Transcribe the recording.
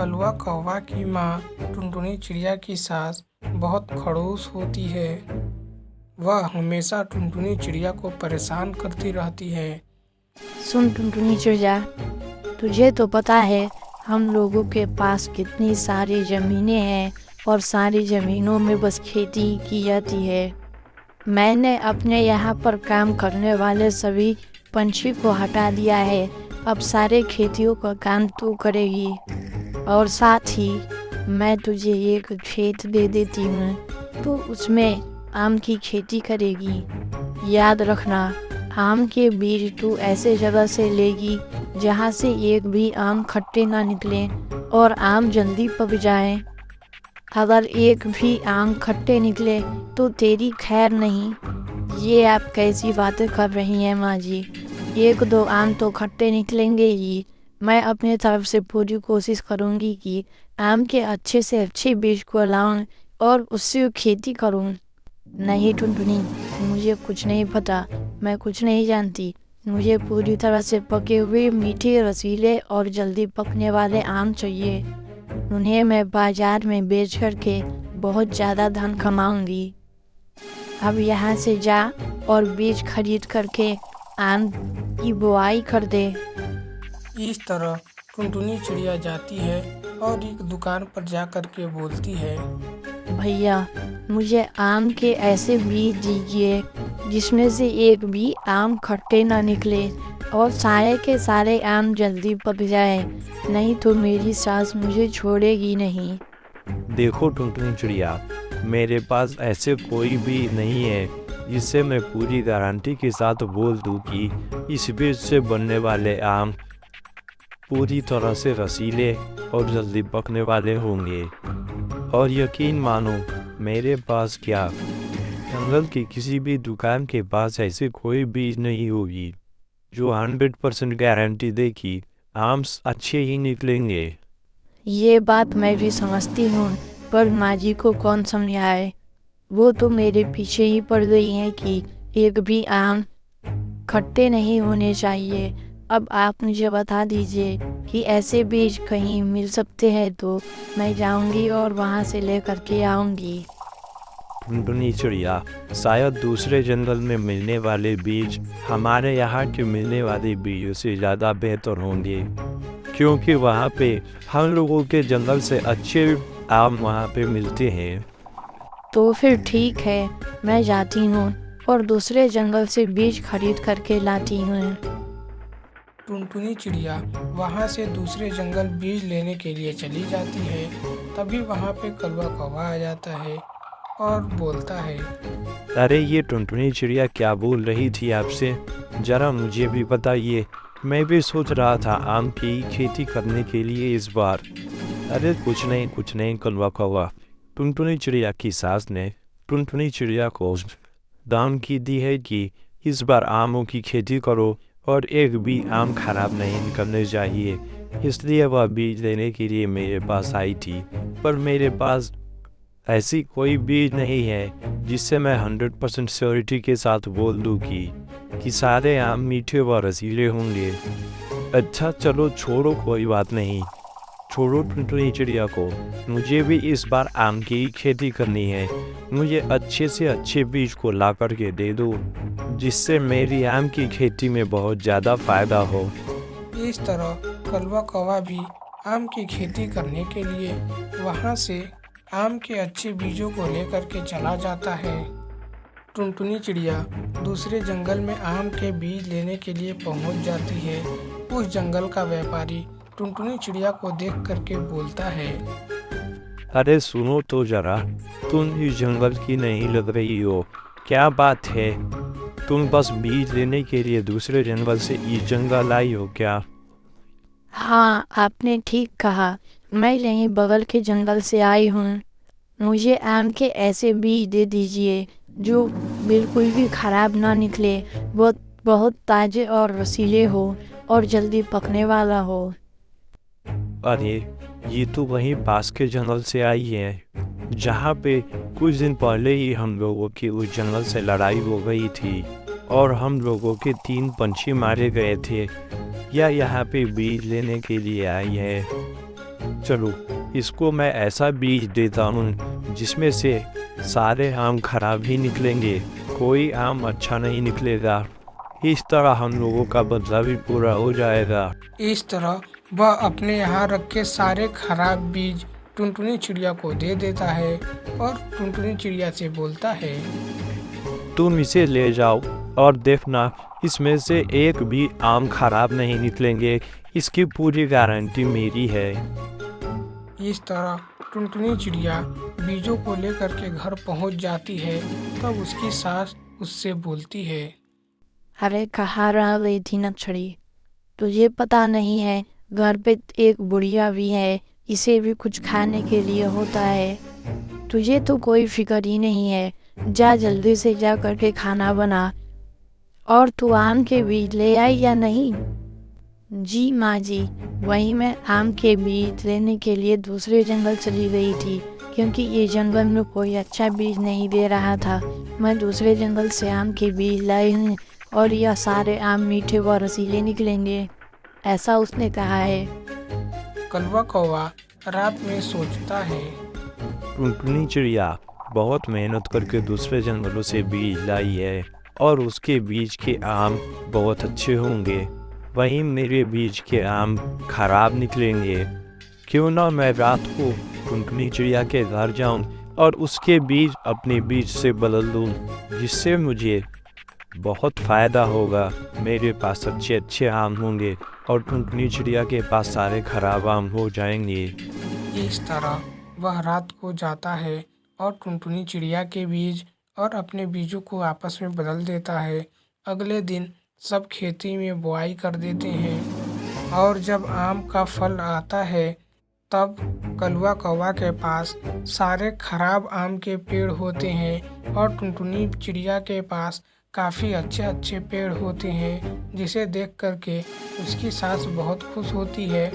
कलवा कौवा की माँ टुनटुनी चिड़िया की सास बहुत खड़ूस होती है। वह हमेशा टुनटुनी चिड़िया को परेशान करती रहती है। सुन टुनटुनी चिड़िया, तुझे तो पता है हम लोगों के पास कितनी सारी ज़मीनें हैं और सारी ज़मीनों में बस खेती की जाती है। मैंने अपने यहाँ पर काम करने वाले सभी पंछी को हटा दिया है। अब सारे खेतियों का काम तू करेगी और साथ ही मैं तुझे एक खेत दे देती हूँ, तो उसमें आम की खेती करेगी। याद रखना, आम के बीज तू ऐसे जगह से लेगी जहाँ से एक भी आम खट्टे ना निकले और आम जल्दी पक जाए। अगर एक भी आम खट्टे निकले तो तेरी खैर नहीं। ये आप कैसी बातें कर रही हैं माँ जी? एक दो आम तो खट्टे निकलेंगे ही। मैं अपने तरफ से पूरी कोशिश करूँगी कि आम के अच्छे से अच्छे बीज को लाऊं और उससे खेती करूँ। नहीं टुनटुनी, मुझे कुछ नहीं पता, मैं कुछ नहीं जानती। मुझे पूरी तरह से पके हुए मीठे रसीले और जल्दी पकने वाले आम चाहिए। उन्हें मैं बाजार में बेच करके बहुत ज़्यादा धन कमाऊंगी। अब यहाँ से जा और बीज खरीद करके आम की बुआई कर दे। इस तरह टुनटुनी चिड़िया जाती है और एक दुकान पर जा कर के बोलती है, भैया मुझे आम के ऐसे बीज दीजिए जिसमें से एक भी आम खट्टे ना निकले और सारे के सारे आम जल्दी पक जाए, नहीं तो मेरी सास मुझे छोड़ेगी नहीं। देखो टुनटुनी चिड़िया, मेरे पास ऐसे कोई भी नहीं है जिससे मैं पूरी गारंटी के साथ बोल दूं कि इस बीज से बनने वाले आम पूरी तरह से रसीले और जल्दी पकने वाले होंगे। और यकीन मानो, मेरे पास क्या, जंगल की किसी भी दुकान के पास ऐसे कोई बीज नहीं होगी जो 100% गारंटी दे कि आम अच्छे ही निकलेंगे। ये बात मैं भी समझती हूँ, पर माँ जी को कौन समझाए? वो तो मेरे पीछे ही पड़ गई हैं कि एक भी आम खट्टे नहीं होने चाहिए। अब आप मुझे बता दीजिए कि ऐसे बीज कहीं मिल सकते हैं तो मैं जाऊंगी और वहाँ से लेकर के आऊंगी। टुनटुनी चिड़िया, शायद दूसरे जंगल में मिलने वाले बीज हमारे यहाँ के मिलने वाले बीजों से ज़्यादा बेहतर होंगे, क्योंकि वहाँ पे हम लोगों के जंगल से अच्छे आम वहाँ पे मिलते हैं। तो फिर ठीक है, मैं जाती हूँ और दूसरे जंगल से बीज खरीद करके लाती हूँ। टुनटुनी चिड़िया वहाँ से दूसरे जंगल बीज लेने के लिए चली जाती है। तभी वहाँ पे कलवा कौवा आ जाता है और बोलता है, अरे ये टुनटुनी चिड़िया क्या बोल रही थी आपसे, जरा मुझे भी बताइए। मैं भी सोच रहा था आम की खेती करने के लिए इस बार। अरे कुछ नहीं कलवा कौवा। टुनटुनी चिड़िया की सास ने टुनटुनी चिड़िया को दान की दी है कि इस बार आमों की खेती करो और एक भी आम खराब नहीं निकलने चाहिए, इसलिए वह बीज लेने के लिए मेरे पास आई थी। पर मेरे पास ऐसी कोई बीज नहीं है जिससे मैं 100% श्योरिटी के साथ बोल दूँ कि सारे आम मीठे व रसीले होंगे। अच्छा चलो छोड़ो, कोई बात नहीं, छोड़ो टुनटुनी चिड़िया को। मुझे भी इस बार आम की खेती करनी है। मुझे अच्छे से अच्छे बीज को ला कर के दे दो जिससे मेरी आम की खेती में बहुत ज़्यादा फ़ायदा हो। इस तरह कलवा कौवा भी आम की खेती करने के लिए वहाँ से आम के अच्छे बीजों को लेकर के चला जाता है। टुनटुनी चिड़िया दूसरे जंगल में आम के बीज लेने के लिए पहुँच जाती है। उस जंगल का व्यापारी टुनटुनी चिड़िया को देख करके बोलता है, अरे सुनो तो जरा, तुम इस जंगल की नहीं लग रही हो, क्या बात है? तुम बस बीज लेने के लिए दूसरे जंगल से इस जंगल आई हो क्या? हाँ, आपने ठीक कहा, मैं यहीं बगल के जंगल से आई हूँ। मुझे आम के ऐसे बीज दे दीजिए जो बिल्कुल भी खराब ना निकले, वो बहुत ताज़े और रसीले हो और जल्दी पकने वाला हो। अरे ये तो वहीं पास के जंगल से आई है जहाँ पे कुछ दिन पहले ही हम लोगों की उस जंगल से लड़ाई हो गई थी और हम लोगों के 3 पंछी मारे गए थे। या यहाँ पे बीज लेने के लिए आई है। चलो इसको मैं ऐसा बीज देता हूँ जिसमें से सारे आम खराब ही निकलेंगे, कोई आम अच्छा नहीं निकलेगा। इस तरह हम लोगों का बदला भी पूरा हो जाएगा। इस तरह वह अपने यहाँ रखे सारे खराब बीज टुनटुनी चिड़िया को दे देता है और टुनटुनी चिड़िया से बोलता है, तुम इसे ले जाओ और देखना इसमें से एक भी आम खराब नहीं निकलेंगे, इसकी पूरी गारंटी मेरी है। इस तरह टुनटुनी चिड़िया बीजों को लेकर के घर पहुंच जाती है। तब उसकी सास उससे बोलती है, अरे कहाँ रह गई थी नक्षरी, तुझे पता नहीं है घर पे एक बुढ़िया भी है, इसे भी कुछ खाने के लिए होता है। तुझे तो कोई फिक्र ही नहीं है, जा जल्दी से जा करके खाना बना। और तू आम के बीज ले आई या नहीं? जी माँ जी, वही मैं आम के बीज लेने के लिए दूसरे जंगल चली गई थी, क्योंकि ये जंगल में कोई अच्छा बीज नहीं दे रहा था। मैं दूसरे जंगल से आम के बीज लाई हूँ और यह सारे आम मीठे व रसीले निकलेंगे, ऐसा उसने कहा है। कलवा कौवा रात में सोचता है, टुनटुनी चिड़िया बहुत मेहनत करके दूसरे जंगलों से बीज लाई है और उसके बीज के आम बहुत अच्छे होंगे, वहीं मेरे बीज के आम खराब निकलेंगे। क्यों ना मैं रात को टुनटुनी चिड़िया के घर जाऊं और उसके बीज अपने बीज से बदल दूं, जिससे मुझे बहुत फ़ायदा होगा। मेरे पास अच्छे अच्छे आम होंगे और टुनटुनी चिड़िया के पास सारे खराब आम हो जाएंगे। इस तरह वह रात को जाता है और टुनटुनी चिड़िया के बीज और अपने बीजों को आपस में बदल देता है। अगले दिन सब खेती में बुआई कर देते हैं और जब आम का फल आता है तब कलवा कौवा के पास सारे खराब आम के पेड़ होते हैं और टुनटुनी चिड़िया के पास काफ़ी अच्छे अच्छे पेड़ होते हैं, जिसे देख करके उसकी सास बहुत खुश होती है।